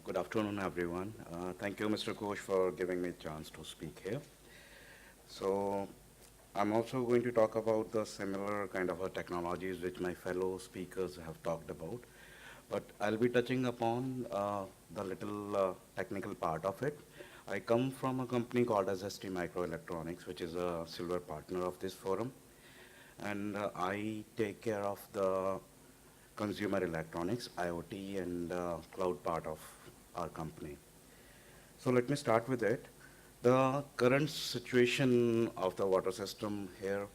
Good afternoon, everyone. Thank you, Mr. Kosh, for giving me a chance to speak here. So, I'm also going to talk about the similar kind of technologies which my fellow speakers have talked about, but I'll be touching upon the little technical part of it. I come from a company called as STMicroelectronics, which is a silver partner of this forum, and I take care of the consumer electronics, IoT, and cloud part of our company. So let me start with it. The current situation of the water system here,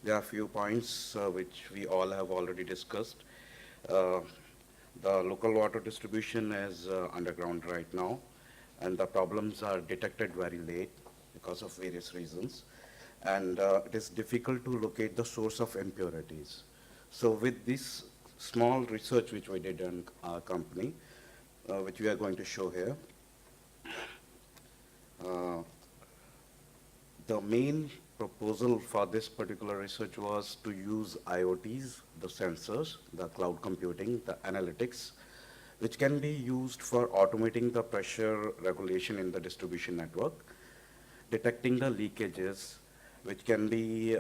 there are a few points which we all have already discussed. Uh, the local water distribution is underground right now, and the problems are detected very late because of various reasons. And it is difficult to locate the source of impurities. So with this small research which we did in our company, which we are going to show here, uh, the main proposal for this particular research was to use IoTs, the sensors, the cloud computing, the analytics, which can be used for automating the pressure regulation in the distribution network, detecting the leakages, which can be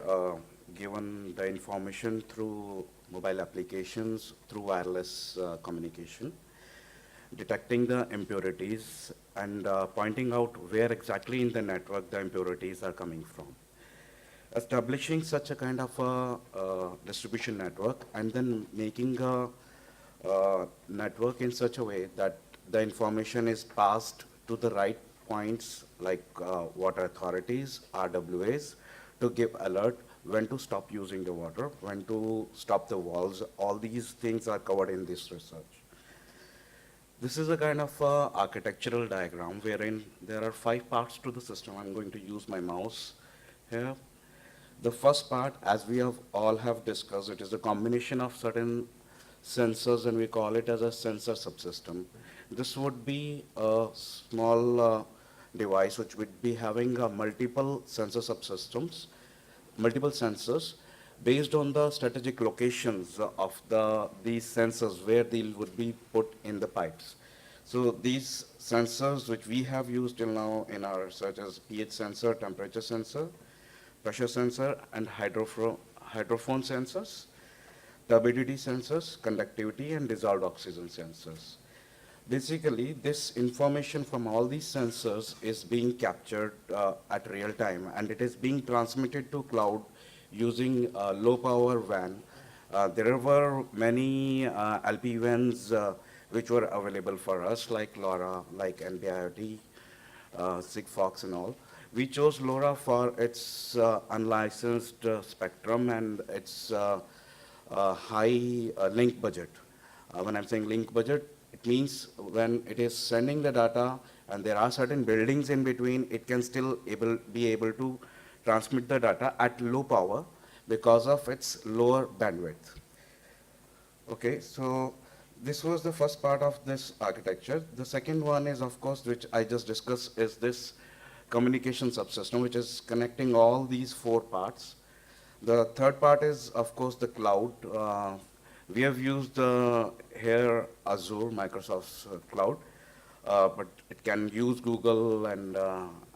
given the information through mobile applications, through wireless communication, detecting the impurities, and pointing out where exactly in the network the impurities are coming from. Establishing such a kind of a distribution network and then making a network in such a way that the information is passed to the right points like water authorities, RWAs, to give alert when to stop using the water, when to stop the walls. All these things are covered in this research. This is a kind of architectural diagram wherein there are 5 parts to the system. I'm going to use my mouse here. The first part, as we have all have discussed, it is a combination of certain sensors, and we call it as a sensor subsystem. This would be a small device which would be having multiple sensor subsystems, multiple sensors, based on the strategic locations of these sensors where they would be put in the pipes. So these sensors which we have used till now in our research as pH sensor, temperature sensor, pressure sensor, and hydrophone sensors, turbidity sensors, conductivity, and dissolved oxygen sensors. Basically, this information from all these sensors is being captured at real time, and it is being transmitted to cloud using low power WAN. There were many LP WANs which were available for us, like LoRa, like NB-IoT, Sigfox and all. We chose LoRa for its unlicensed spectrum and its high link budget. When I'm saying link budget, it means when it is sending the data and there are certain buildings in between, it can still be able to transmit the data at low power because of its lower bandwidth. Okay, so this was the first part of this architecture. The second one is, of course, which I just discussed, is this communication subsystem, which is connecting all these 4 parts. The third part is, of course, the cloud. We have used here Azure, Microsoft's cloud, but it can use Google and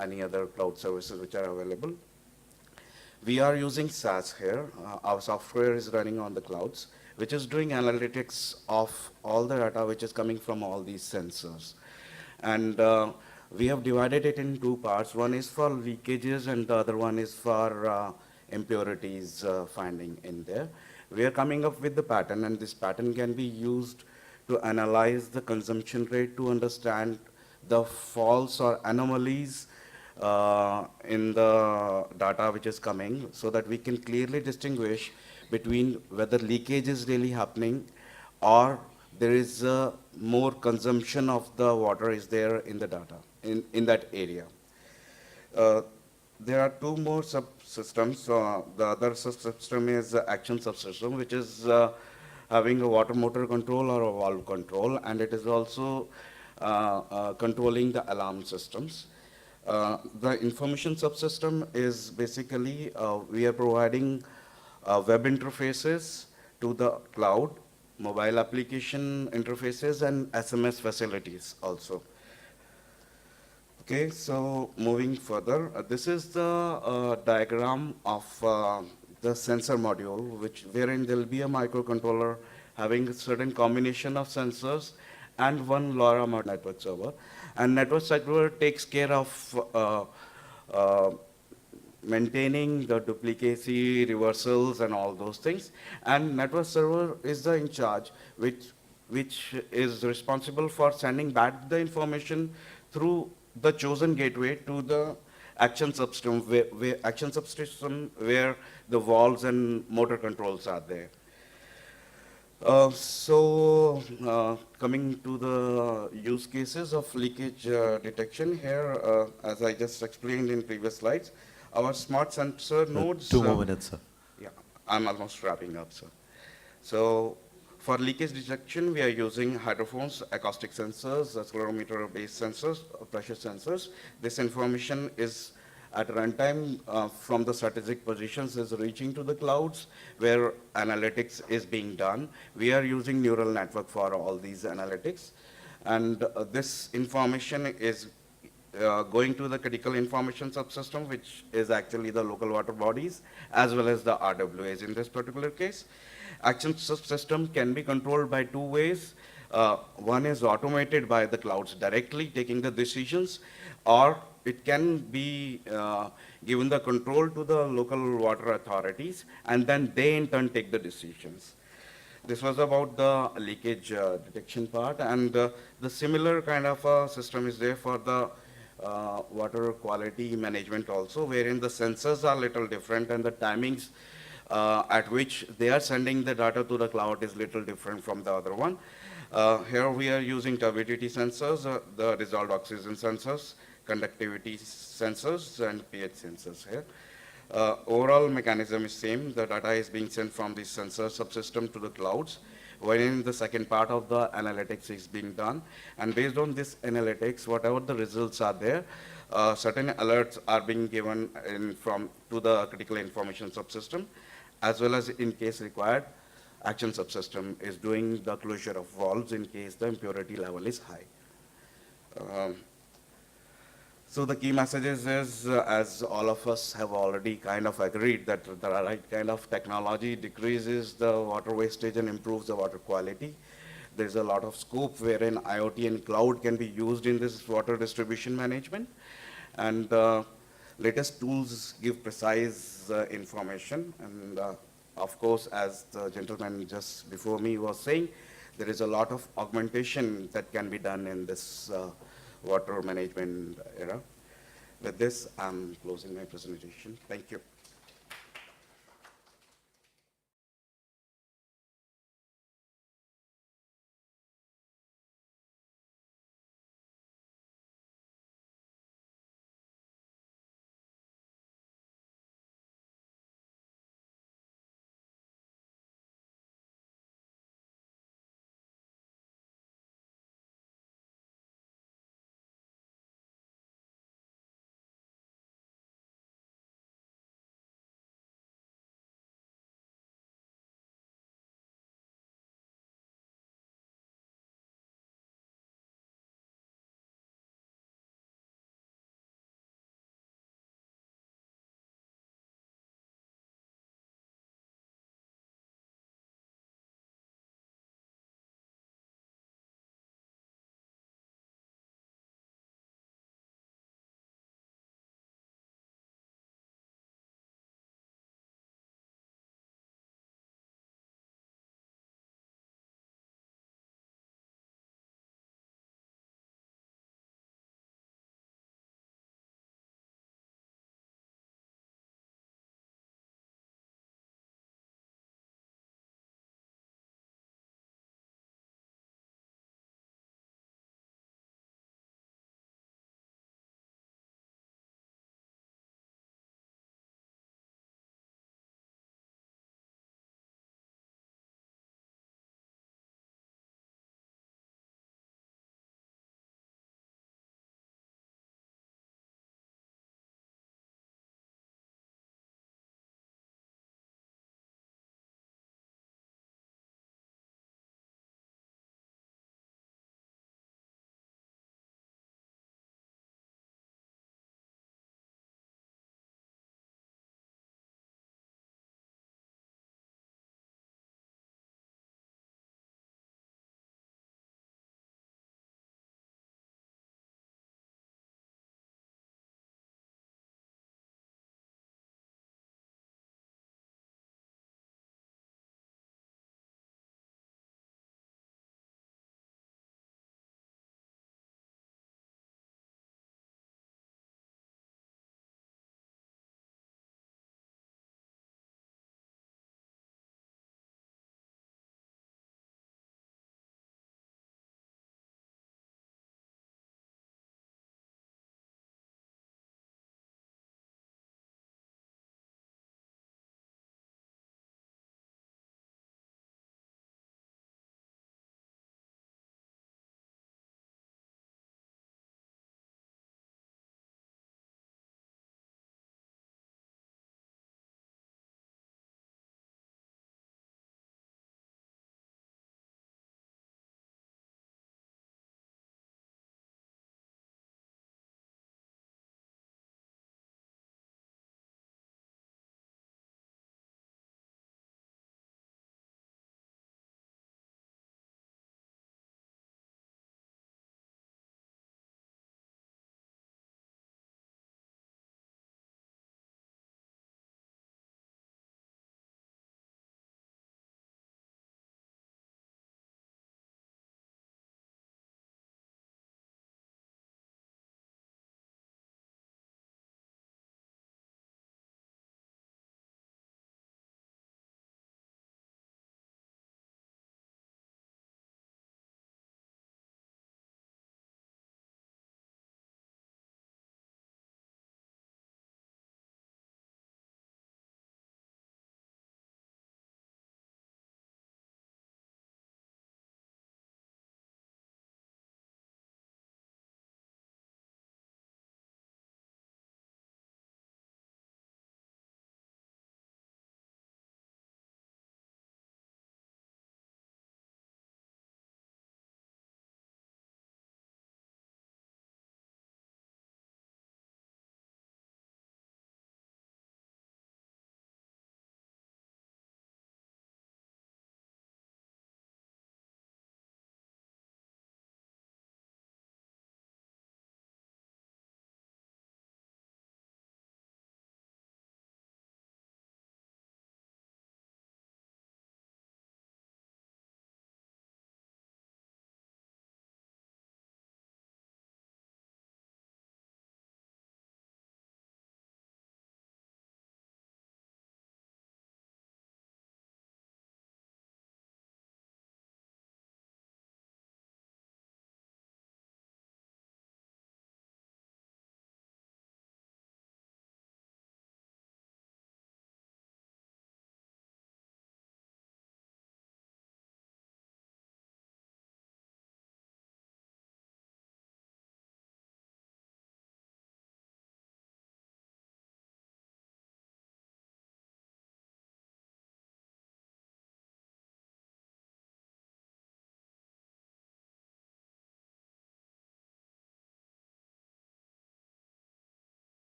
any other cloud services which are available. We are using SaaS here. Our software is running on the clouds, which is doing analytics of all the data which is coming from all these sensors. And we have divided it in 2 parts. One is for leakages and the other one is for impurities finding in there. We are coming up with the pattern, and this pattern can be used to analyze the consumption rate to understand the faults or anomalies in the data which is coming, so that we can clearly distinguish between whether leakage is really happening or there is more consumption of the water is there in the data, in that area. There are 2 more subsystems. The other subsystem is the action subsystem, which is having a water motor control or a valve control, and it is also controlling the alarm systems. The information subsystem is basically we are providing web interfaces to the cloud mobile application interfaces, and SMS facilities also. Okay, so moving further, this is the diagram of the sensor module, wherein there will be a microcontroller having a certain combination of sensors and one LoRa network server. And network server takes care of uh, maintaining the duplicacy, reversals, and all those things. And network server is the in charge, which is responsible for sending back the information through the chosen gateway to the action subsystem, where the valves and motor controls are there. Coming to the use cases of leakage detection here, as I just explained in previous slides, our smart sensor nodes. 2 more minutes, sir. Yeah, I'm almost wrapping up, sir. So for leakage detection, we are using hydrophones, acoustic sensors, accelerometer-based sensors, pressure sensors. This information is at runtime from the strategic positions is reaching to the clouds where analytics is being done. We are using neural network for all these analytics. And this information is going to the critical information subsystem, which is actually the local water bodies, as well as the RWAs in this particular case. Action subsystem can be controlled by 2 ways. One is automated by the clouds directly taking the decisions, or it can be given the control to the local water authorities, and then they in turn take the decisions. This was about the leakage detection part, and the similar kind of a system is there for the water quality management also, wherein the sensors are little different and the timings at which they are sending the data to the cloud is little different from the other one. Here we are using turbidity sensors, the dissolved oxygen sensors, conductivity sensors, and pH sensors here. Overall mechanism is same. The data is being sent from the sensor subsystem to the clouds, wherein the second part of the analytics is being done. And based on this analytics, whatever the results are there, certain alerts are being given to the critical information subsystem, as well as in case required, action subsystem is doing the closure of valves in case the impurity level is high. So the key messages is, as all of us have already kind of agreed, that the right kind of technology decreases the water wastage and improves the water quality. There's a lot of scope wherein IoT and cloud can be used in this water distribution management. And latest tools give precise information. And of course, as the gentleman just before me was saying, there is a lot of augmentation that can be done in this water management era. With this, I'm closing my presentation. Thank you.